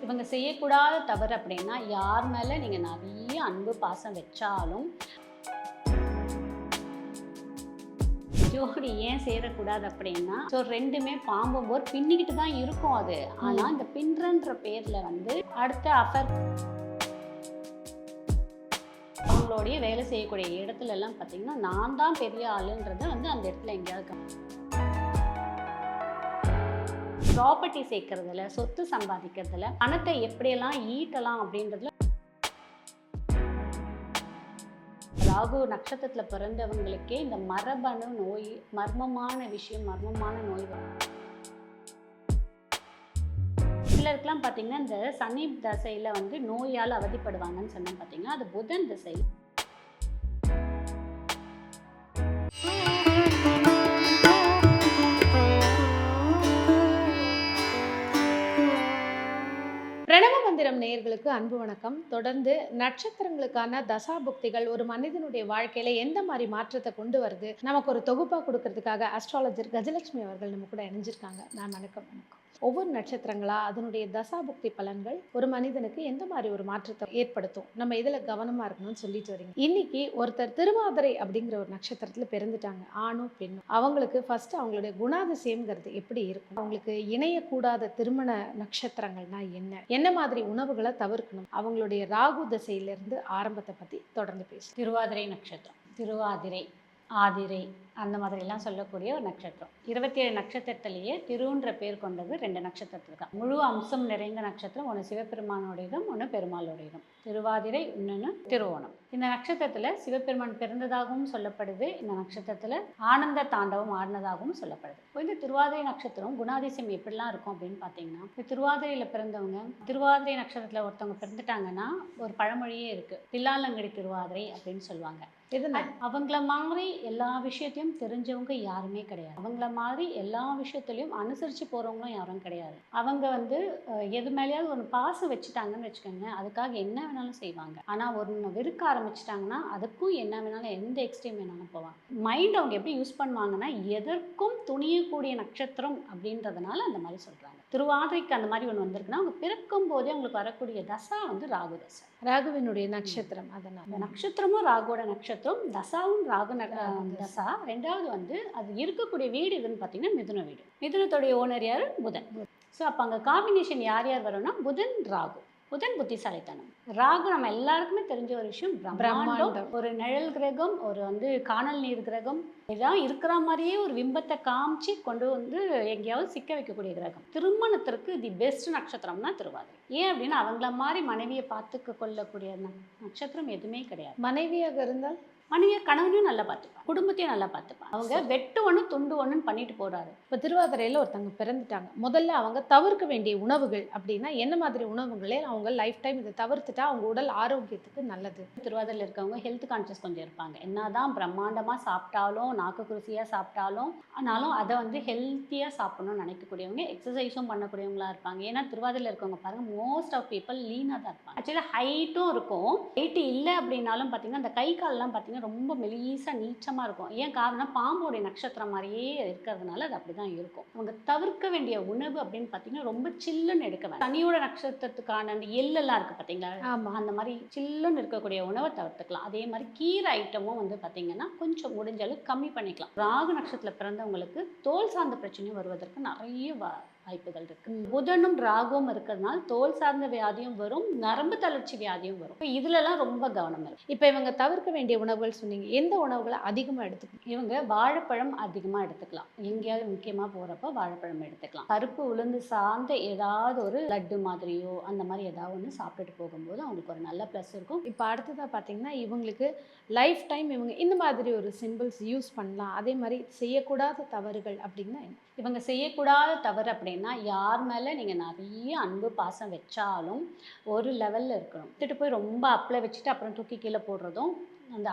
இவங்க செய்யக்கூடாத தவறு அப்படின்னா, யார் மேல நீங்க நிறைய அன்பு, பாசம் வச்சாலும், ஜோடி ஏன் சேரக்கூடாது அப்படின்னா, ஸோ 2மே பாம்பும் போர் பின்னிக்கிட்டு தான் இருக்கும் அது. ஆனா இந்த பின்றன்ற பேர்ல வந்து அடுத்த அவங்களுடைய வேலை செய்யக்கூடிய இடத்துல எல்லாம் பார்த்தீங்கன்னா, நான் தான் பெரிய ஆளுன்றத வந்து அந்த இடத்துல எங்கேயாவது ப்ராப்பர்ட்டி சேர்க்கறதுல, சொத்து சம்பாதிக்கிறதுல, பணத்தை எப்படியெல்லாம் ஈட்டலாம் அப்படின்றதுல ராகு நட்சத்திரத்தில் பிறந்தவங்களுக்கே இந்த மரபணு நோய், மர்மமான விஷயம், மர்மமான நோய் வரும். சிலருக்குலாம் பார்த்தீங்கன்னா இந்த சனி தசையில் வந்து நோயால் அவதிப்படுவாங்கன்னு சொன்னேன் பார்த்தீங்கன்னா, அது புதன் திசை. பிரணவ மந்திரம் நேயர்களுக்கு அன்பு வணக்கம். தொடர்ந்து நட்சத்திரங்களுக்கான தசாபுக்திகள் ஒரு மனிதனுடைய வாழ்க்கையில எந்த மாதிரி மாற்றத்தை கொண்டு வருது, நமக்கு ஒரு தொகுப்பா கொடுக்கறதுக்காக அஸ்ட்ராலஜர் கஜலட்சுமி அவர்கள் நம்ம கூட இணைஞ்சிருக்காங்க. நான் வணக்கம். ஒவ்வொரு நட்சத்திரங்களா அதனுடைய தசாபுக்தி பலன்கள் ஒரு மனிதனுக்கு எந்த மாதிரி ஒரு மாற்றத்தை ஏற்படுத்தும், நம்ம இதுல கவனமா இருக்கணும்னு சொல்லிட்டு வரீங்க. இன்னைக்கு ஒருத்தர் திருவாதிரை அப்படிங்கிற ஒரு நட்சத்திரத்துல பிறந்துட்டாங்க, ஆணும் பெண்ணும். அவங்களுக்கு ஃபர்ஸ்ட் அவங்களுடைய குணாதிசயம்ங்கிறது எப்படி இருக்கும், அவங்களுக்கு இணையக்கூடாத திருமண நட்சத்திரங்கள்னா என்ன மாதிரி உணவுகளை தவிர்க்கணும், அவங்களுடைய ராகு திசையிலிருந்து ஆரம்பத்தை பத்தி தொடர்ந்து பேசும். திருவாதிரை நட்சத்திரம், திருவாதிரை, ஆதிரை அந்த மாதிரிலாம் சொல்லக்கூடிய ஒரு நட்சத்திரம். 27 நட்சத்திரத்திலேயே திருன்ற பேர் கொண்டது 2 நட்சத்திரத்துக்கு. முழு அம்சம் நிறைந்த நட்சத்திரம், ஒன்று சிவபெருமானுடையதும், ஒன்று பெருமாளுடையதும். திருவாதிரை, இன்னொன்று திருவோணம். இந்த நட்சத்திரத்தில் சிவபெருமான் பிறந்ததாகவும் சொல்லப்படுது. இந்த நட்சத்திரத்தில் ஆனந்த தாண்டவம் ஆடினதாகவும் சொல்லப்படுது. இந்த திருவாதிரை நட்சத்திரம் குணாதிசயம் எப்படிலாம் இருக்கும் அப்படின்னு பார்த்தீங்கன்னா, இந்த திருவாதிரையில் பிறந்தவங்க, திருவாதிரை நட்சத்திரத்தில் ஒருத்தவங்க பிறந்துட்டாங்கன்னா ஒரு பழமொழியே இருக்குது, தில்லாலங்கடி திருவாதிரை அப்படின்னு சொல்லுவாங்க. அவங்கள மாதிரி எல்லா விஷயத்தையும் தெரிஞ்சவங்க யாருமே கிடையாது. அவங்கள மாதிரி எல்லா விஷயத்துலையும் அனுசரித்து போகிறவங்களும் யாரும் கிடையாது. அவங்க வந்து எது மேலேயாவது ஒரு பாசு வச்சுட்டாங்கன்னு வச்சுக்கோங்க, அதுக்காக என்ன வேணாலும் செய்வாங்க. ஆனால் ஒன்று வெறுக்க ஆரம்பிச்சிட்டாங்கன்னா அதுக்கும் என்ன வேணாலும், எந்த எக்ஸ்ட்ரீம் வேணாலும் போவாங்க. மைண்ட் அவங்க எப்படி யூஸ் பண்ணுவாங்கன்னா, எதற்கும் துணியக்கூடிய நட்சத்திரம் அப்படின்றதுனால அந்த மாதிரி சொல்கிறாங்க. திருவாதிரைக்கு அந்த மாதிரி ஒன்று வந்திருக்குன்னா, அவங்க பிறக்கும் போதே அவங்களுக்கு வரக்கூடிய தசா வந்து ராகு தசை, ராகுவினுடைய நட்சத்திரம். அதனால நட்சத்திரமும் ராகுவோட நட்சத்திரம், தசாவும் ராகு தசா. ரெண்டாவது வந்து அது இருக்கக்கூடிய வீடு எதுன்னு பார்த்தீங்கன்னா மிதுன வீடு. மிதுனத்துடைய ஓனர் யார்? புதன். ஸோ அப்போ அங்கே காம்பினேஷன் யார் யார் வரும்னா புதன் ராகு. புதன் புத்திசாலித்தனம், ராகு நம்ம எல்லாருக்குமே தெரிஞ்ச ஒரு விஷயம், பிரம்மாண்டம். ஒரு நிழல் கிரகம், ஒரு வந்து காணல் நீர் கிரகம், இதான் இருக்கிற மாதிரியே ஒரு பிம்பத்தை காமிச்சு கொண்டு வந்து எங்கேயாவது சிக்க வைக்கக்கூடிய கிரகம். திருமணத்திற்கு தி பெஸ்ட் நட்சத்திரம்னா திருவாதிரை. ஏன் அப்படின்னா அவங்கள மாதிரி மனைவியை பார்த்துக்க கொள்ளக்கூடிய நட்சத்திரம் எதுவுமே கிடையாது. மனைவியாக இருந்தால் மனைவியை கணவனையும் நல்லா பார்த்துப்பான், குடும்பத்தையும் நல்லா பார்த்துப்பான். அவங்க வெட்டு ஒன்று துண்டு ஒன்றுன்னு பண்ணிட்டு போறாரு. இப்போ திருவாதிரையில் ஒருத்தவங்க பிறந்துட்டாங்க, முதல்ல அவங்க தவிர்க்க வேண்டிய உணவுகள் அப்படின்னா என்ன மாதிரி உணவுகளே அவங்க லைஃப் டைம் இதை தவிர்த்துட்டா அவங்க உடல் ஆரோக்கியத்துக்கு நல்லது? திருவாதிரையில் இருக்கவங்க ஹெல்த் கான்ஷியஸ் கொஞ்சம் இருப்பாங்க. என்னதான் பிரம்மாண்டமாக சாப்பிட்டாலும், நாக்கு குருசியாக சாப்பிட்டாலும், ஆனாலும் அதை வந்து ஹெல்த்தியாக சாப்பிடணும்னு நினைக்கக்கூடியவங்க, எக்ஸசைஸும் பண்ணக்கூடியவங்களா இருப்பாங்க. ஏன்னா திருவாதிரையில் இருக்கவங்க பாருங்க, மோஸ்ட் ஆஃப் பீப்புள் லீனாக தான் இருப்பாங்க. ஆக்சுவலாக ஹைட்டும் இருக்கும், ஹைட்டு இல்லை அப்படின்னாலும் பார்த்தீங்கன்னா அந்த கை கால்லாம் பார்த்தீங்கன்னா ரொம்ப மெலிசாக நீச்சமாக இருக்கும். ஏன் காரணம், பாம்போடைய நட்சத்திரம் மாதிரியே இருக்கிறதுனால அது அப்படி தான் இருக்கும். அவங்க தவிர்க்க வேண்டிய உணவு அப்படின்னு பார்த்தீங்கன்னா ரொம்ப சில்லுன்னு எடுக்க வேண்டாம். சனியோட நட்சத்திரத்துக்கான அந்த எள்ளெல்லாம் இருக்குது பார்த்தீங்களா, ஆமாம், அந்த மாதிரி சில்லுன்னு இருக்கக்கூடிய உணவை தவிர்த்துக்கலாம். அதே மாதிரி கீரை ஐட்டமும் வந்து பார்த்தீங்கன்னா கொஞ்சம் முடிஞ்ச அளவுக்கு கம்மி பண்ணிக்கலாம். ராகு நட்சத்திரத்தில் பிறந்தவங்களுக்கு தோல் சார்ந்த பிரச்சனையும் வருவதற்கு நிறைய வாய்ப்புகள் இருக்கு. புதனும் ராகுவும் இருக்கிறதுனால தோல் சார்ந்த வியாதியும் வரும், நரம்பு தளர்ச்சி வியாதியும் வரும். இதுலலாம் ரொம்ப கவனம் இருக்கு. இப்போ இவங்க தவிர்க்க வேண்டிய உணவுகள் சொன்னீங்க, எந்த உணவுகளை அதிகமாக எடுத்துக்கணும்? இவங்க வாழைப்பழம் அதிகமாக எடுத்துக்கலாம். எங்கேயாவது முக்கியமாக போகிறப்ப வாழைப்பழம் எடுத்துக்கலாம். பருப்பு உளுந்து சார்ந்த ஏதாவது ஒரு லட்டு மாதிரியோ அந்த மாதிரி ஏதாவது ஒன்று சாப்பிட்டுட்டு போகும்போது அவங்களுக்கு ஒரு நல்ல ப்ளஸ் இருக்கும். இப்போ அடுத்ததாக பார்த்தீங்கன்னா இவங்களுக்கு லைஃப் டைம் இவங்க இந்த மாதிரி ஒரு சிம்பிள்ஸ் யூஸ் பண்ணலாம், அதே மாதிரி செய்யக்கூடாத தவறுகள் அப்படின்னா என்ன? இவங்க செய்யக்கூடாத தவறு அப்படின்னா, யார் மேலே நீங்கள் நிறைய அன்பு பாசம் வச்சாலும் ஒரு லெவலில் இருக்கணும். எடுத்துகிட்டு போய் ரொம்ப அப்பில் வச்சுட்டு அப்புறம் தூக்கி கீழே போடுறதும்,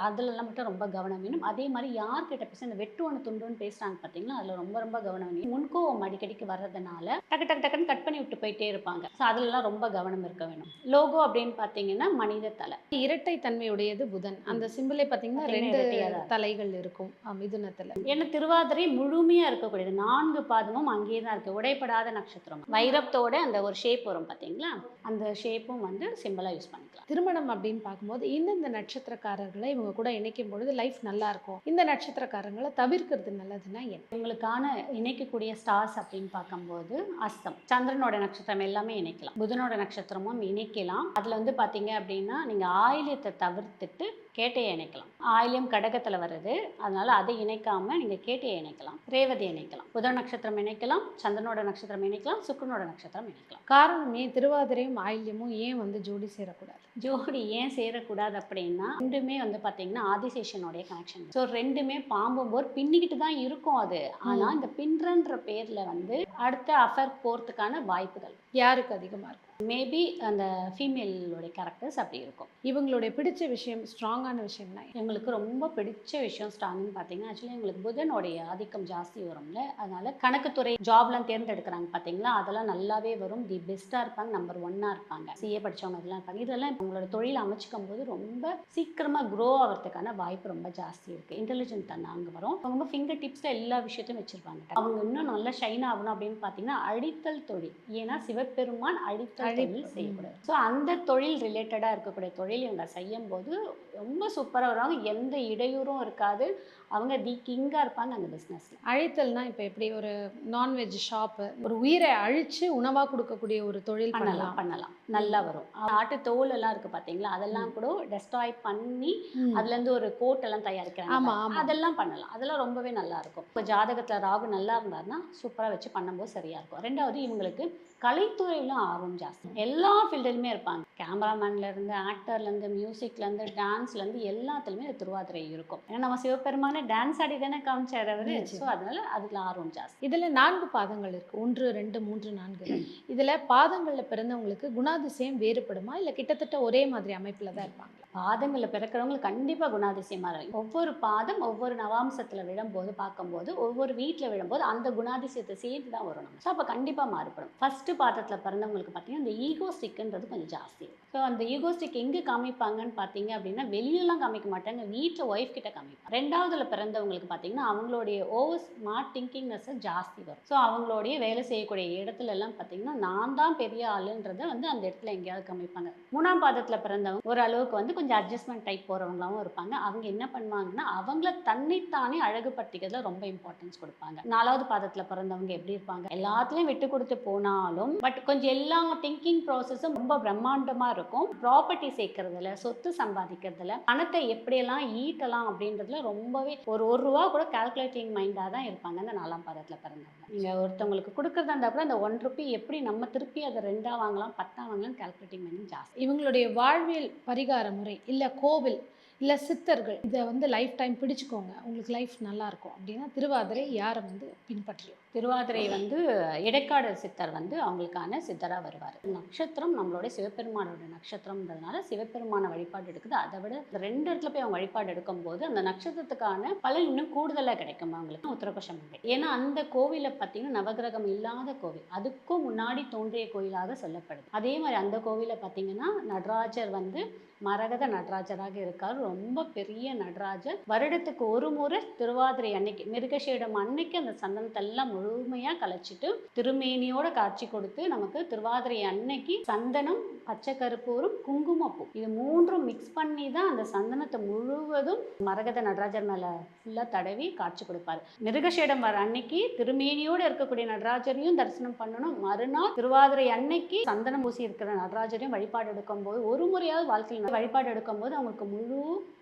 அதுலலாம் மட்டும் ரொம்ப கவனம் வேணும். அதே மாதிரி யார்கிட்ட பேச இந்த வெட்டு ஒன்று துண்டுன்னு பேசுகிறாங்க பார்த்தீங்களா, அதில் ரொம்ப ரொம்ப கவனம் வேணும். முன்கோவம் அடிக்கடிக்கு வர்றதுனால டக்குன்னு கட் பண்ணி விட்டு போயிட்டே இருப்பாங்க. ஸோ அதிலலாம் ரொம்ப கவனம் இருக்க வேணும். லோகோ அப்படின்னு பார்த்தீங்கன்னா மனித தலை. இரட்டை தன்மையுடையது புதன். அந்த சிம்பிளே பார்த்தீங்கன்னா 2 இரட்டையாக தான் தலைகள் இருக்கும் மிதுனத்துல. ஏன்னா திருவாதிரை முழுமையாக இருக்கக்கூடியது, 4 பாதமும் அங்கேயே தான் இருக்குது. உடைப்படாத நட்சத்திரம். வைரத்தோட அந்த ஒரு ஷேப் வரும் பார்த்தீங்களா, அந்த ஷேப்பும் வந்து சிம்பிளாக யூஸ் பண்ணிக்கலாம். திருமணம் அப்படின்னு பார்க்கும்போது இந்தந்த நட்சத்திரக்காரர்களை இவங்க கூட இணைக்கும் பொழுது லைஃப் நல்லா இருக்கும், இந்த நட்சத்திரக்காரங்களை தவிர்க்கிறது நல்லதுன்னா என்ன? இவங்களுக்கான இணைக்கக்கூடிய ஸ்டார்ஸ் அப்படின்னு பார்க்கும்போது அஸ்தம், சந்திரனோட நட்சத்திரம் எல்லாமே இணைக்கலாம். புதனோட நட்சத்திரமும் இணைக்கலாம். அதில் வந்து பார்த்தீங்க அப்படின்னா நீங்கள் ஆயில்யத்தை தவிர்த்துட்டு கேட்டையை இணைக்கலாம். ஆயில்யம் கடகத்தில் வருது, அதனால அதை இணைக்காம நீங்கள் கேட்டையை இணைக்கலாம். ரேவதி இணைக்கலாம். புதன் நட்சத்திரம் இணைக்கலாம், சந்திரனோட நட்சத்திரம் இணைக்கலாம், சுக்கிரனோட நட்சத்திரம் இணைக்கலாம். காரணம் ஏன் திருவாதிரையும் ஆயில்யமும் ஏன் வந்து ஜோடி சேரக்கூடாது? ஜோடி ஏன் சேரக்கூடாது அப்படின்னா, ரெண்டுமே வந்து பார்த்தீங்கன்னா ஆதிசேஷனுடைய கனெக்ஷன். ஸோ ரெண்டுமே பாம்பும் போர் பின்னிக்கிட்டு தான் இருக்கும் அது. ஆனால் இந்த பின்றன்ற பேரில் வந்து அடுத்த அஃபேர் போகிறதுக்கான வாய்ப்புகள் யாருக்கு அதிகமாக இருக்கும்? மேபி அந்த ஃபீமேலோடைய கேரக்டர்ஸ் அப்படி இருக்கும். இவங்களுடைய பிடிச்ச விஷயம், ஸ்ட்ராங்கான விஷயம்னா எங்களுக்கு ரொம்ப பிடிச்ச விஷயம் ஸ்ட்ராங்னு பார்த்தீங்கன்னா, ஆக்சுவலி எங்களுக்கு புதனுடைய ஆதிக்கம் ஜாஸ்தி வரும்ல, அதனால கணக்குத்துறை ஜாப்லாம் தேர்ந்தெடுக்கிறாங்க பார்த்தீங்களா, அதெல்லாம் நல்லாவே வரும். தி பெஸ்ட்டாக இருப்பாங்க, நம்பர் 1 இருப்பாங்க. சிஏ படித்தவங்க இதெல்லாம் இருப்பாங்க. இதெல்லாம் அவங்களோட தொழில் அமைச்சிக்கும் போது ரொம்ப சீக்கிரமாக க்ரோ ஆகிறதுக்கான வாய்ப்பு ரொம்ப ஜாஸ்தி இருக்குது. இன்டெலிஜென்ட் தான் அங்கே வரும். அவங்க ஃபிங்கர் டிப்ஸில் எல்லா விஷயத்தையும் வச்சுருப்பாங்க. அவங்க இன்னும் நல்லா ஷைன் ஆகணும் அப்படின்னு பார்த்தீங்கன்னா அடித்தல் தொழில். ஏன்னா சிவபெருமான் அடித்தல் தொழில் செய்யக்கூடாது. ஸோ அந்த தொழில் ரிலேட்டடாக இருக்கக்கூடிய தொழில் இவங்க செய்யும் போது ரொம்ப சூப்பராக வருவாங்க. எந்த இடையூறும் இருக்காது. அவங்க தி கிங்காக இருப்பாங்க அந்த பிஸ்னஸில். அழித்தல்னா இப்போ எப்படி ஒரு நான்வெஜ் ஷாப்பு, ஒரு உயிரை அழித்து உணவாக கொடுக்கக்கூடிய ஒரு தொழில் பண்ணலாம் நல்லா வரும். ஆட்டு தோல் எல்லாம் இருக்குது பார்த்தீங்களா, அதெல்லாம் கூட டெஸ்ட்ராய் பண்ணி அதுலேருந்து ஒரு கோட் எல்லாம் தயாரிக்கிறாங்க. அதெல்லாம் பண்ணலாம். அதெல்லாம் ரொம்பவே நல்லா இருக்கும். இப்போ ஜாதகத்தில் ராகு நல்லா இருந்தாருன்னா சூப்பராக வச்சு பண்ணும்போது சரியாக இருக்கும். ரெண்டாவது இவங்களுக்கு கலைத்துறையிலும் ஆர்வம் ஜாஸ்தி. எல்லா ஃபீல்டுலையுமே இருப்பாங்க. கேமராமேன்லேருந்து ஆக்டர்லேருந்து மியூசிக்லேருந்து டான்ஸ்லேருந்து எல்லாத்துலேயுமே இந்த திருவாதிரை இருக்கும். ஏன்னா நம்ம சிவபெருமான டான்ஸ் ஆடி தானே காமிச்சார் அவரு. ஸோ அதனால அதுல ஆர்வம் ஜாஸ்தி. இதில் 4 பாதங்கள் இருக்குது. 1, 2, 3, 4. இதில் பாதங்களில் பிறந்தவங்களுக்கு குணாதிசயம் வேறுபடுமா, இல்லை கிட்டத்தட்ட ஒரே மாதிரி அமைப்பில் தான் இருப்பாங்க? பாதங்களில் பிறக்கிறவங்களுக்கு கண்டிப்பாக குணாதிசயமாக இருக்கும். ஒவ்வொரு பாதம் ஒவ்வொரு நவாம்சத்தில் விழும்போது பார்க்கும்போது ஒவ்வொரு வீட்டில் விழும்போது அந்த குணாதிசயத்தை சேர்த்து தான் வரணும். ஸோ அப்போ கண்டிப்பாக மாறுபடும். ஃபர்ஸ்ட் பாதத்தில் பிறந்தவங்களுக்கு பார்த்தீங்கன்னா இந்த ஈகோஸ்டிக்ன்றது கொஞ்சம் ஜாஸ்தி. ஸோ அந்த ஈகோஸ்டிக் எங்கே காமிப்பாங்கன்னு பார்த்தீங்க அப்படின்னா வெளியெல்லாம் காமிக்க மாட்டாங்க, வீட்டில் ஒய்ஃப் கிட்ட காமிப்பாங்க. ரெண்டாவதுல பிறந்தவங்களுக்கு பார்த்தீங்கன்னா அவங்களுடைய ஓவர் ஸ்மார்ட் திங்கிங்னஸ் ஜாஸ்தி வரும். ஸோ அவங்களுடைய வேலை செய்யக்கூடிய இடத்துல எல்லாம் பார்த்தீங்கன்னா நான் தான் பெரிய ஆளுன்றதை வந்து அந்த இடத்துல எங்கேயாவது காமிப்பாங்க. 3ஆம் பாதத்தில் பிறந்தவங்க ஒரு அளவுக்கு வந்து கொஞ்சம் அட்ஜஸ்ட்மெண்ட் டைப் போகிறவங்களாவும் இருப்பாங்க. அவங்க என்ன பண்ணுவாங்கன்னா அவங்கள தன்னைத்தானே அழகுபடுத்திக்கிறதுல ரொம்ப இம்பார்ட்டன்ஸ் கொடுப்பாங்க. 4வது பாதத்தில் பிறந்தவங்க எப்படி இருப்பாங்க, எல்லாத்துலேயும் விட்டு கொடுத்து போனாலும் பட் கொஞ்சம் எல்லா திங்கிங் ப்ராசஸும் ரொம்ப பிரம்மாண்டமாக இருக்கும். ப்ராப்பர்ட்டி சேர்க்கறதுல, சொத்து சம்பாதிக்கிறதுல, பணத்தை எப்படியெல்லாம் ஈட்டலாம் அப்படின்றதுல ரொம்பவே ஒரு ரூபா கூட கால்குலேட்டிங் மைண்டாக தான் இருப்பாங்க அந்த 4ஆம் பாதத்தில் பிறந்தவங்க. நீங்கள் ஒருத்தவங்களுக்கு கொடுக்குறதா இருந்தால் கூட அந்த 1 ரூபி எப்படி நம்ம திருப்பி அதை 2ஆ வாங்கலாம் 10ஆ வாங்கலாம் கால்குலேட்டிங் மைண்ட் ஜாஸ்தி. இவங்களுடைய வாழ்வியல் பரிகார முறை, இல்லை கோவில், இல்லை சித்தர்கள், இதை வந்து லைஃப் டைம் பிடிச்சிக்கோங்க உங்களுக்கு லைஃப் நல்லாயிருக்கும் அப்படின்னா திருவாதிரை யாரை வந்து பின்பற்றியும்? திருவாதிரை வந்து இடைக்காடு சித்தர் வந்து அவங்களுக்கான சித்தராக வருவார். நட்சத்திரம் நம்மளுடைய சிவபெருமானோட நட்சத்திரம்ன்றதுனால சிவபெருமான வழிபாடு எடுக்குது. அதை விட 2 இடத்துல போய் அவங்க வழிபாடு எடுக்கும்போது அந்த நட்சத்திரத்துக்கான பலன் இன்னும் கூடுதலாக கிடைக்கும் அவங்களுக்கு. உத்தரகோஷம் மங்கை, ஏன்னா அந்த கோவிலை பார்த்தீங்கன்னா நவகிரகம் இல்லாத கோவில், அதுக்கும் முன்னாடி தோன்றிய கோயிலாக சொல்லப்படுது. அதே மாதிரி அந்த கோவிலை பார்த்தீங்கன்னா நடராஜர் வந்து மரகத நடராஜராக இருக்கார். ரொம்ப பெரிய நடராஜர். வருடத்துக்கு ஒரு முறை திருவாதிரை அன்னைக்கு மிருகஷேடம் அன்னைக்கு அந்த சந்தனத்தை எல்லாம் முழுமையாக கலைச்சிட்டு திருமேனியோட காட்சி கொடுத்து நமக்கு திருவாதிரை அன்னைக்கு சந்தனம், பச்சை கருப்பூரும், குங்குமப்பூ இது 3ம் மிக்ஸ் பண்ணி தான் அந்த சந்தனத்தை முழுவதும் மரகத நடராஜர் மேலே ஃபுல்லாக தடவி காட்சி கொடுப்பாரு. மிருகஷேடம் வர அன்னைக்கு திருமேனியோடு இருக்கக்கூடிய நடராஜரையும் தரிசனம் பண்ணணும். மறுநாள் திருவாதிரை அன்னைக்கு சந்தனம் பூசி இருக்கிற நடராஜரையும் வழிபாடு எடுக்கும்போது ஒரு முறையாவது வாழ்க்கையில் வழிபாடு எடுக்கும்போது அவங்களுக்கு முழு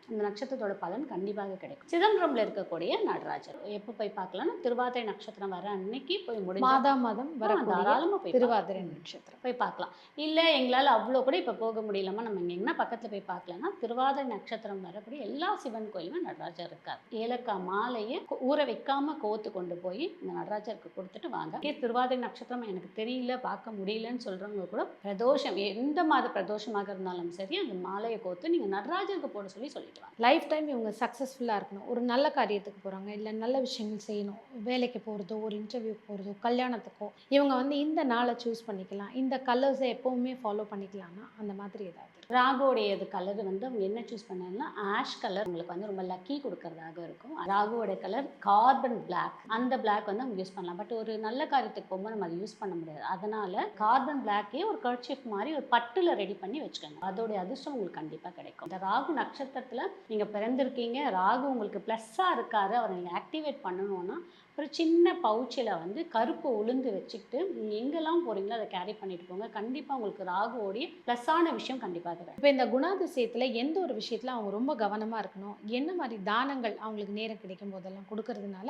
அந்த நட்சத்திரத்தோட பலன் கண்டிப்பாக கிடைக்கும். சிதம்பரம்ல இருக்கக்கூடிய நடராஜர் எப்போ போய் பார்க்கலாம்னா திருவாதிரை நட்சத்திரம் வர அன்னைக்கு போய் முடிஞ்ச மாதம் தாராளமாக போய் திருவாதிரை நட்சத்திரம் போய் பார்க்கலாம். இல்லை எங்களால் அவ்வளோ கூட இப்போ போக முடியலமா நம்ம எங்கன்னா பக்கத்தில் போய் பார்க்கலாம்னா திருவாதிரை நட்சத்திரம் வரக்கூடிய எல்லா சிவன் கோயிலுமே நடராஜர் இருக்கார். ஏலக்காய் மாலையை ஊற வைக்காம கோத்து கொண்டு போய் இந்த நடராஜருக்கு கொடுத்துட்டு வாங்க. திருவாதிரை நட்சத்திரம் எனக்கு தெரியல பார்க்க முடியலன்னு சொல்றவங்க கூட பிரதோஷம் எந்த மாத பிரதோஷமாக இருந்தாலும் சரி அந்த மாலையை கோத்து நீங்கள் நடராஜருக்கு போட சொல்லி சொல்லி சொல்லிட்டு வாங்க. லைஃப் டைம் இவங்க சக்ஸஸ்ஃபுல்லாக இருக்கணும், ஒரு நல்ல காரியத்துக்கு போகிறாங்க, இல்லை நல்ல விஷயங்கள் செய்யணும், வேலைக்கு போகிறதோ, ஒரு இன்டர்வியூக்கு போகிறதோ, கல்யாணத்துக்கோ, இவங்க வந்து இந்த நாளை சூஸ் பண்ணிக்கலாம், இந்த கலர்ஸை எப்போவுமே ஃபாலோ பண்ணிக்கலாம்னா அந்த மாதிரி ஏதாவது இருக்கு? ராகுவோடைய கலர் வந்து அவங்க என்ன சூஸ் பண்ணாங்கன்னா ஆஷ் கலர் உங்களுக்கு வந்து ரொம்ப லக்கி கொடுக்கறதாக இருக்கும். ராகுவோட கலர் கார்பன் பிளாக். அந்த பிளாக் வந்து அவங்க யூஸ் பண்ணலாம். பட் ஒரு நல்ல காரியத்துக்கு போகும்போது நம்ம அதை யூஸ் பண்ண முடியாது. அதனால கார்பன் பிளாக்கே ஒரு கர்ச்சீஃப் மாதிரி ஒரு பட்டுல ரெடி பண்ணி வச்சுக்கோங்க. அதோடைய அதிர்ஷ்டம் உங்களுக்கு கண்டிப்பாக கிடைக்கும். இந்த ராகு நட்சத்திரத்தில் நீங்கள் பிறந்திருக்கீங்க, ராகு உங்களுக்கு ப்ளஸ்ஸாக இருக்காரு, அவரை நீங்கள் ஆக்டிவேட் பண்ணணும்னா ஒரு சின்ன பவுச்சில் வந்து கருப்பு உளுந்து வச்சுக்கிட்டு நீங்கள் எங்கெல்லாம் போகிறீங்களோ அதை கேரி பண்ணிட்டு போங்க. கண்டிப்பாக உங்களுக்கு ராகுவோடைய ப்ளஸ்ஸான விஷயம் கண்டிப்பாக கிடைக்கும். இப்போ இந்த குணாதிசயத்தில் எந்த ஒரு விஷயத்தில் அவங்க ரொம்ப கவனமாக இருக்கணும், என்ன மாதிரி தானங்கள் அவங்களுக்கு நேரம் கிடைக்கும் போதெல்லாம் கொடுக்கறதுனால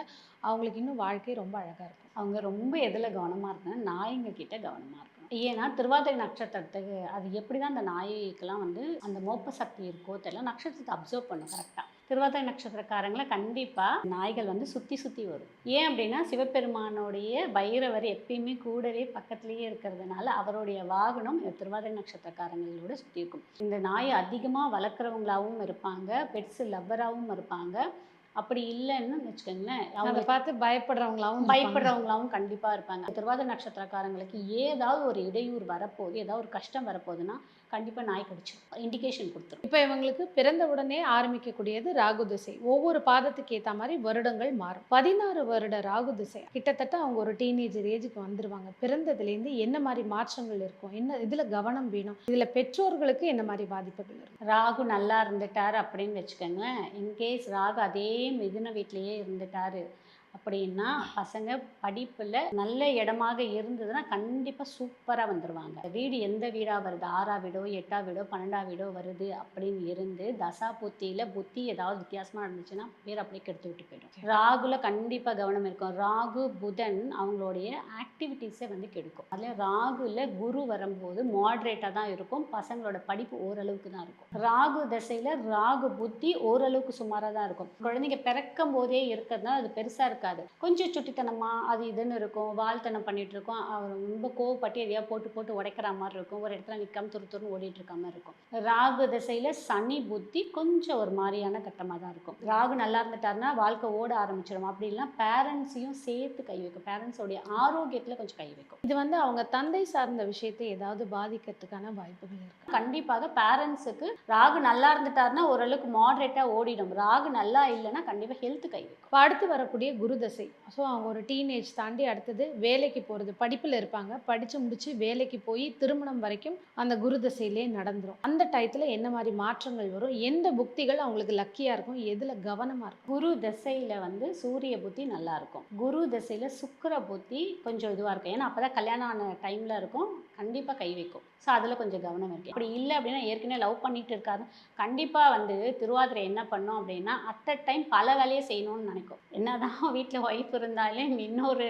அவங்களுக்கு இன்னும் வாழ்க்கை ரொம்ப அழகாக இருக்கும்? அவங்க ரொம்ப எதில் கவனமாக இருக்கணும், நாய்ங்க கிட்ட கவனமாக இருக்கணும். ஏன்னா திருவாதிரை நட்சத்திரத்துக்கு அது எப்படி தான் அந்த நாய்க்கெல்லாம் வந்து அந்த மோப்ப சக்தி இருக்கோ தெரியல, நட்சத்திரத்தை அப்சர்வ் பண்ணும் கரெக்டாக. திருவாதிரை நட்சத்திரக்காரங்களை கண்டிப்பாக நாய்கள் வந்து சுற்றி சுற்றி வரும். ஏன் அப்படின்னா சிவபெருமானுடைய பைரவர் எப்பயுமே கூடவே பக்கத்துலேயே இருக்கிறதுனால அவருடைய வாகனம் இந்த திருவாதிரை நட்சத்திரக்காரங்களோட சுற்றி இருக்கும். இந்த நாயை அதிகமாக வளர்க்குறவங்களாகவும் இருப்பாங்க, பெட்ஸ் லவ்வராகவும் இருப்பாங்க. அப்படி இல்லைன்னு வச்சுக்கோங்களேன், அதை பார்த்து பயப்படுறவங்களாவும் கண்டிப்பாக இருப்பாங்க. திருவாதிரை நட்சத்திரக்காரங்களுக்கு ஏதாவது ஒரு இடையூறு வரப்போகுது, ஏதாவது ஒரு கஷ்டம் வரப்போகுதுன்னா கண்டிப்பாக நாய் கடிச்சிடும், இண்டிகேஷன் கொடுத்துரும். இப்போ இவங்களுக்கு பிறந்த உடனே ஆரம்பிக்கக்கூடியது ராகு திசை. ஒவ்வொரு பாதத்துக்கு ஏற்ற மாதிரி வருடங்கள் மாறும். 16 வருட ராகு திசை கிட்டத்தட்ட அவங்க ஒரு டீனேஜர் ஏஜுக்கு வந்துருவாங்க. பிறந்ததுலேருந்து என்ன மாதிரி மாற்றங்கள் இருக்கும், என்ன இதில் கவனம் வேணும், இதில் பெற்றோர்களுக்கு என்ன மாதிரி பாதிப்புகள் இருக்கும்? ராகு நல்லா இருந்துட்டார் அப்படின்னு வச்சுக்கோங்களேன். இன்கேஸ் ராகு அதே மிதுன வீட்டிலேயே இருந்துட்டாரு அப்படின்னா பசங்க படிப்பில் நல்ல இடமாக இருந்ததுன்னா கண்டிப்பாக சூப்பராக வந்துடுவாங்க. வீடு எந்த வீடாக வருது, 6ஆம் வீடோ 8ஆம் வீடோ 12ஆம் வீடோ வருது அப்படின்னு இருந்து தசா புத்தி ஏதாவது வித்தியாசமாக இருந்துச்சுன்னா பேர் அப்படியே கெடுத்து விட்டு போயிடும். ராகுல கண்டிப்பாக கவனம் இருக்கும். ராகு புதன் அவங்களுடைய ஆக்டிவிட்டீஸை வந்து கெடுக்கும். அதில் ராகுல குரு வரும்போது மாட்ரேட்டாக தான் இருக்கும், பசங்களோட படிப்பு ஓரளவுக்கு தான் இருக்கும். ராகு தசையில் ராகு புத்தி ஓரளவுக்கு சுமாராக தான் இருக்கும். குழந்தைங்க பிறக்கும் போதே இருக்கிறதுனால அது பெருசாக இருக்காது, கொஞ்சம் சுட்டித்தனமா அது இதுன்னு இருக்கும், வாழ்த்தனம் பண்ணிட்டு இருக்கோம். அவர் ரொம்ப கோவப்பட்டு எதையா போட்டு உடைக்கிற மாதிரி இருக்கும், ஒரு இடத்துல நிற்காம துருன்னு ஓடிட்டு இருக்க மாதிரி இருக்கும். ராகு திசையில சனி புத்தி கொஞ்சம் ஒரு மாதிரியான கட்டமாக தான் இருக்கும். ராகு நல்லா இருந்துட்டாருன்னா வாழ்க்கை ஓட ஆரம்பிச்சிடும். அப்படி இல்லைன்னா பேரண்ட்ஸையும் சேர்த்து கை வைக்கும், பேரண்ட்ஸோடைய ஆரோக்கியத்தில் கொஞ்சம் கை வைக்கும். இது வந்து அவங்க தந்தை சார்ந்த விஷயத்தை ஏதாவது பாதிக்கிறதுக்கான வாய்ப்புகள் இருக்கு? கண்டிப்பாக பேரண்ட்ஸுக்கு ராகு நல்லா இருந்துட்டாருன்னா ஓரளவுக்கு மாடரேட்டாக ஓடிடும். ராகு நல்லா இல்லைன்னா கண்டிப்பாக ஹெல்த் கை வைக்கும். இப்போ அடுத்து வரக்கூடிய குரு தசை. ஸோ அவங்க ஒரு டீனேஜ் தாண்டி அடுத்தது வேலைக்கு போகிறது, படிப்பில் இருப்பாங்க, படித்து முடித்து வேலைக்கு போய் திருமணம் வரைக்கும் அந்த குரு தசையிலே நடந்துடும். அந்த டயத்தில் என்ன மாதிரி மாற்றங்கள் வரும், எந்த புக்திகள் அவங்களுக்கு லக்கியாக இருக்கும், எதில் கவனமாக இருக்கும்? குரு தசையில் வந்து சூரிய புத்தி நல்லா இருக்கும், குரு தசையில் சுக்கிர புத்தி கொஞ்சம் இதுவாக இருக்கும். ஏன்னா அப்போ தான் கல்யாணம் ஆன டைமில் இருக்கும், கண்டிப்பாக கை வைக்கும். ஸோ அதில் கொஞ்சம் கவனம் இருக்குது. அப்படி இல்லை அப்படின்னா ஏற்கனவே லவ் பண்ணிட்டு இருக்காரு, கண்டிப்பாக வந்து திருவாதிரை என்ன பண்ணோம் அப்படின்னா அட் அ டைம் பல வேலையை செய்யணும்னு நினைக்கும். என்னதான் வீட்டில் ஒய்ஃப் இருந்தாலும் இன்னொரு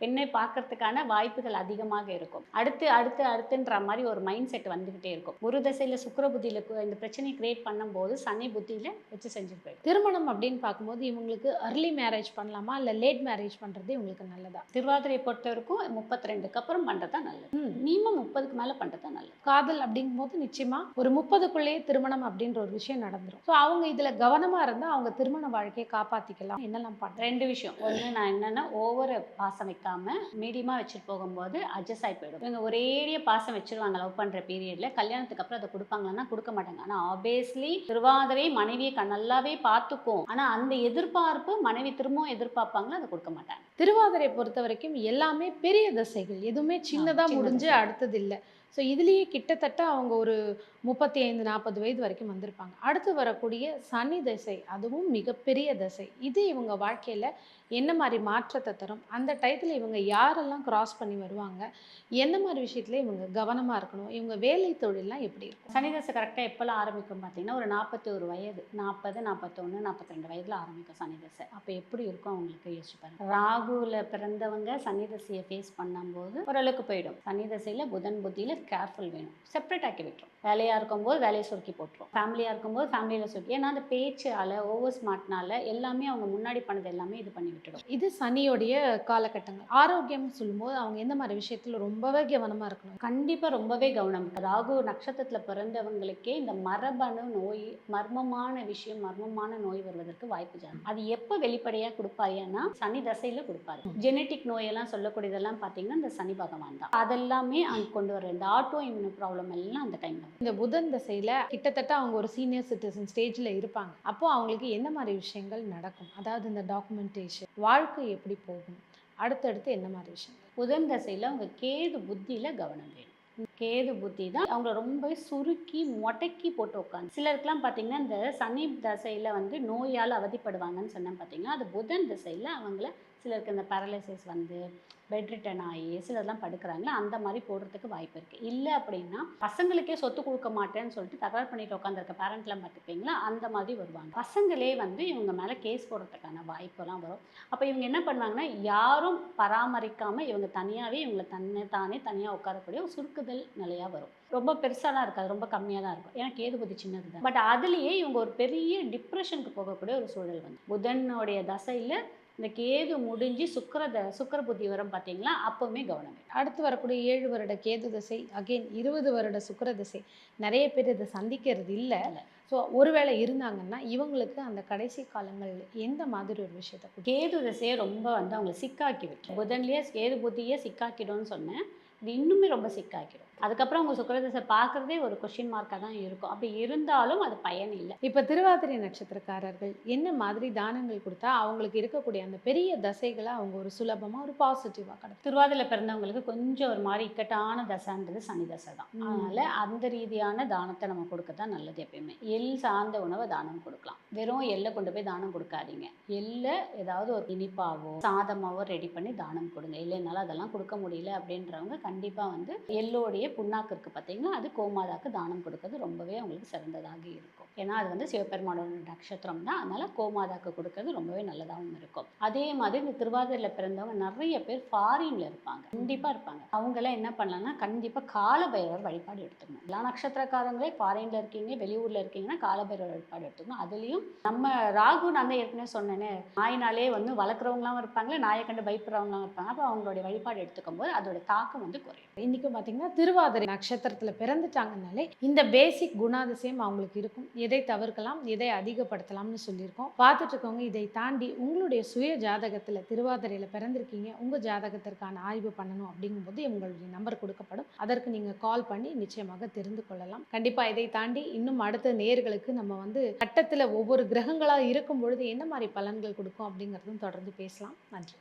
பெண்ணை பார்க்கறதுக்கான வாய்ப்புகள் அதிகமாக இருக்கும். அடுத்துன்ற மாதிரி ஒரு மைண்ட் செட் வந்துக்கிட்டே இருக்கும். குரு தசையில் சுக்கிர புத்தியில் இந்த பிரச்சனையை கிரியேட் பண்ணும்போது சனி புத்தியில் வச்சு செஞ்சுட்டு போயிடும். திருமணம் அப்படின்னு பார்க்கும்போது இவங்களுக்கு அர்லி மேரேஜ் பண்ணலாமா இல்லை லேட் மேரேஜ் பண்ணுறது இவங்களுக்கு நல்லதா? திருவாதிரையை பொறுத்த வரைக்கும் 32க்கு அப்புறம் பண்ணுறது தான் நல்லது, மினிமம் 30க்கு மேலே பண்ணுறது தான் நல்லது. காதல் அப்படிங்கும்போது நிச்சயமாக ஒரு 30க்குள்ளேயே திருமணம் அப்படின்ற ஒரு விஷயம் நடந்துடும். ஸோ அவங்க இதில் கவனமாக இருந்தால் அவங்க திருமண வாழ்க்கையை காப்பாற்றிக்கலாம். என்னெல்லாம் பண்ணுறேன்? 2 விஷயம். ஒன்று, நான் என்னென்னா ஓவர் பாசம் வைக்காம மீடியமாக வச்சுட்டு போகும்போது அட்ஜஸ்ட் ஆகி போயிடும். இவங்க ஒரேடிய பாசம் வச்சிருவாங்க லவ் பண்ணுற பீரியடில், கல்யாணத்துக்கு அப்புறம் அதை கொடுப்பாங்கன்னா கொடுக்க மாட்டாங்க. ஆனால் ஆப்வியஸ்லி திருவாதிரை மனைவியை நல்லாவே பார்த்துக்கும், ஆனால் அந்த எதிர்பார்ப்பு மனைவி திரும்பவும் எதிர்பார்ப்பாங்களோ அதை கொடுக்க மாட்டாங்க. திருவாதிரை பொறுத்த வரைக்கும் எல்லாமே பெரிய தசைகள், எதுவுமே சின்னதாக முடிஞ்சு அடுத்தது இல்லை. ஸோ இதுலேயே கிட்டத்தட்ட அவங்க ஒரு 35-40 வயது வரைக்கும் வந்திருப்பாங்க. அடுத்து வரக்கூடிய சனி தசை, அதுவும் மிகப்பெரிய தசை. இது இவங்க வாழ்க்கையில் என்ன மாதிரி மாற்றத்தை தரும், அந்த டயத்தில் இவங்க யாரெல்லாம் கிராஸ் பண்ணி வருவாங்க, எந்த மாதிரி விஷயத்துல இவங்க கவனமாக இருக்கணும், இவங்க வேலை தொழிலெலாம் எப்படி இருக்கும்? சனி தசை கரெக்டாக எப்போல்லாம் ஆரம்பிக்கும் பார்த்தீங்கன்னா ஒரு 41 வயது, 40, 41, 42 வயதில் ஆரம்பிக்கும் சனி தசை. அப்போ எப்படி இருக்கும் அவங்களுக்கு யோசிச்சு பாருங்க. ராகு ராகுவில் பிறந்தவங்க சனி தசையை ஃபேஸ் பண்ணும்போது ஓரளவுக்கு போயிடும். சனி தசையில் புதன் புத்தியில் கேர்ஃபுல் வேணும். செப்பரேட் ஆக்கி விட்டுரும். வேலையாக இருக்கும்போது வேலையை சுருக்கி போட்டுரும். ஃபேமிலியாக இருக்கும்போது ஃபேமிலியில் சுருக்கி. ஏன்னா அந்த பேச்சால் ஓவர் ஸ்மார்ட்னால எல்லாமே அவங்க முன்னாடி பண்ணது எல்லாமே இது பண்ணி விட்டுடும். இது சனியோடைய காலகட்டங்கள். ஆரோக்கியம் சொல்லும்போது அவங்க எந்த மாதிரி விஷயத்துல ரொம்பவே கவனமா இருக்கணும்? கண்டிப்பாக ரொம்பவே கவனம். ராகு நட்சத்திரத்தில் பிறந்தவங்களுக்கே இந்த மரபணு நோய், மர்மமான விஷயம், மர்மமான நோய் வருவதற்கு வாய்ப்பு ஜாஸ்தி. அது எப்போ வெளிப்படையாக கொடுப்பாருன்னா சனி தசையில் கொடுப்பாரு. ஜெனட்டிக் நோயெல்லாம் சொல்லக்கூடியதெல்லாம் பார்த்தீங்கன்னா இந்த சனி பகவான் தான். அதெல்லாமே அங்கே கொண்டு வர இந்த ஆட்டோ இம்யூன் ப்ராப்ளம் எல்லாம் அந்த டைமில். இந்த புதன் தசையில கிட்டத்தட்ட அவங்க ஒரு சீனியர் சிட்டிசன் ஸ்டேஜ்ல இருப்பாங்க. அப்போ அவங்களுக்கு என்ன மாதிரி விஷயங்கள் நடக்கும்? அதாவது இந்த டாக்குமெண்டேஷன், வாழ்க்கை எப்படி போகும், அடுத்தடுத்து என்ன மாதிரி விஷயங்கள்? புதன் தசையில் அவங்க கேது புத்தியில் கவனம் வேணும். கேது புத்தி தான் அவங்கள ரொம்ப சுருக்கி மொட்டைக்கி போட்டு உட்காந்து. சிலருக்குலாம் பார்த்தீங்கன்னா இந்த சனி தசையில் வந்து நோயால் அவதிப்படுவாங்கன்னு சொன்னேன் பார்த்தீங்கன்னா, அது புதன் திசையில் அவங்கள சிலருக்கு இந்த பேரலைசிஸ் வந்து பெட் ரிட்டன் ஆகி சிலர்லாம் படுக்கிறாங்களா அந்த மாதிரி போடுறதுக்கு வாய்ப்பு இருக்குது. இல்லை அப்படின்னா பசங்களுக்கே சொத்து கொடுக்க மாட்டேன்னு சொல்லிட்டு தகவல் பண்ணிட்டு உட்காந்துருக்க பேரண்ட்லாம் பார்த்துப்பீங்களா, அந்த மாதிரி வருவாங்க. பசங்களே வந்து இவங்க மேலே கேஸ் போடுறதுக்கான வாய்ப்பெல்லாம் வரும். அப்போ இவங்க என்ன பண்ணுவாங்கன்னா, யாரும் பராமரிக்காமல் இவங்க தனியாகவே இவங்களை தானே தனியாக உட்காரக்கூடிய ஒரு சுருக்குதல் நிலையாக வரும். ரொம்ப பெருசாலாம் இருக்காது, ரொம்ப கம்மியாக தான் இருக்கும். ஏன்னா கேது புத்தி சின்னது தான். பட் அதுலேயே இவங்க ஒரு பெரிய டிப்ரெஷனுக்கு போகக்கூடிய ஒரு சூழல் வந்து புதனுடைய தசையில் இந்த கேது முடிஞ்சு சுக்கிர புத்தி வரும் பார்த்தீங்களா, அப்போவுமே கவனம். அடுத்து வரக்கூடிய 7 வருட கேது தசை, அகைன் 20 வருட சுக்கிர தசை. நிறைய பேர் இதை சந்திக்கிறது இல்லை. ஸோ ஒருவேளை இருந்தாங்கன்னா இவங்களுக்கு அந்த கடைசி காலங்கள் எந்த மாதிரி ஒரு விஷயத்தை? கேது தசையை ரொம்ப வந்து அவங்களை சிக்காக்கி விட்டு, புதன்லேயே கேது புத்தியே சிக்காக்கிடும்னு சொன்னேன். இது இன்னுமே ரொம்ப சிக்காக்கிடும். அதுக்கப்புறம் அவங்க சுக்கிரதசை பார்க்குறதே ஒரு கொஷின் மார்க்காக தான் இருக்கும். அப்படி இருந்தாலும் அது பயன் இல்லை. இப்போ திருவாதிரை நட்சத்திரக்காரர்கள் என்ன மாதிரி தானங்கள் கொடுத்தா அவங்களுக்கு இருக்கக்கூடிய அந்த பெரிய தசைகளை அவங்க ஒரு சுலபமாக ஒரு பாசிட்டிவாக கடக்கும்? திருவாதிரையில் பிறந்தவங்களுக்கு கொஞ்சம் ஒரு மாதிரி இக்கட்டான தசைன்றது சனி தசை தான். அதனால் அந்த ரீதியான தானத்தை நம்ம கொடுக்க தான் நல்லது. எப்பயுமே எள் சார்ந்த உணவை தானம் கொடுக்கலாம். வெறும் எள்ளை கொண்டு போய் தானம் கொடுக்காதீங்க. எள்ளை ஏதாவது ஒரு இனிப்பாவோ சாதமாவோ ரெடி பண்ணி தானம் கொடுங்க. இல்லைனாலும் அதெல்லாம் கொடுக்க முடியல அப்படின்றவங்க கண்டிப்பாக வந்து எள்ளோடைய புண்ணாக்கு இருக்குது பார்த்தீங்கன்னா, அது கோமாதாக்கு தானம் கொடுக்கறது ரொம்பவே அவங்களுக்கு சிறந்ததாக இருக்கும். ஏன்னா அது வந்து சிவபெருமானோட நட்சத்திரம் தான். அதனால் கோமாதாக்கு கொடுக்கறது ரொம்பவே நல்லதாகவும் இருக்கும். அதே மாதிரி இந்த திருவாதிரையில் பிறந்தவங்க நிறைய பேர் ஃபாரின்ல இருப்பாங்க, கண்டிப்பாக இருப்பாங்க. அவங்களாம் என்ன பண்ணலாம்னா கண்டிப்பாக காலபைரவர் வழிபாடு எடுத்துக்கணும். எல்லா நட்சத்திரக்காரங்களே ஃபாரின்ல இருக்கீங்க, வெளியூரில் இருக்கீங்கன்னா காலபைரவர் வழிபாடு எடுத்துக்கணும். அதுலேயும் நம்ம ராகு நான் தான் ஏற்கனவே சொன்னேன்னு நாயினாலே வந்து வளர்க்குறவங்களாம் இருப்பாங்களே, நாயை கண்டு பயப்படுறவங்களாம் இருப்பாங்க. அப்போ அவங்களுடைய வழிபாடு எடுத்துக்கும் போது அதோட தாக்கம் வந்து குறையும். இன்றைக்கும் பார்த்தீங்கன்னா திருவாதிரை நட்சத்திரத்தில் பிறந்துட்டாங்கனாலே இந்த பேசிக் குணாதிசயம் அவங்களுக்கு இருக்கும். எதை தவிர்க்கலாம், எதை அதிகப்படுத்தலாம்னு சொல்லியிருக்கோம். பார்த்துட்டு இருக்கவங்க இதை தாண்டி உங்களுடைய சுய ஜாதகத்தில் திருவாதிரையில் பிறந்திருக்கீங்க, உங்கள் ஜாதகத்திற்கான ஆய்வு பண்ணணும் அப்படிங்கும்போது உங்களுடைய நம்பர் கொடுக்கப்படும். அதற்கு நீங்கள் கால் பண்ணி நிச்சயமாக தெரிந்து கொள்ளலாம். கண்டிப்பாக இதை தாண்டி இன்னும் அடுத்த நேயர்களுக்கு நம்ம வந்து கட்டத்தில் ஒவ்வொரு கிரகங்களாக இருக்கும் பொழுது என்ன மாதிரி பலன்கள் கொடுக்கும் அப்படிங்கிறதும் தொடர்ந்து பேசலாம். நன்றி.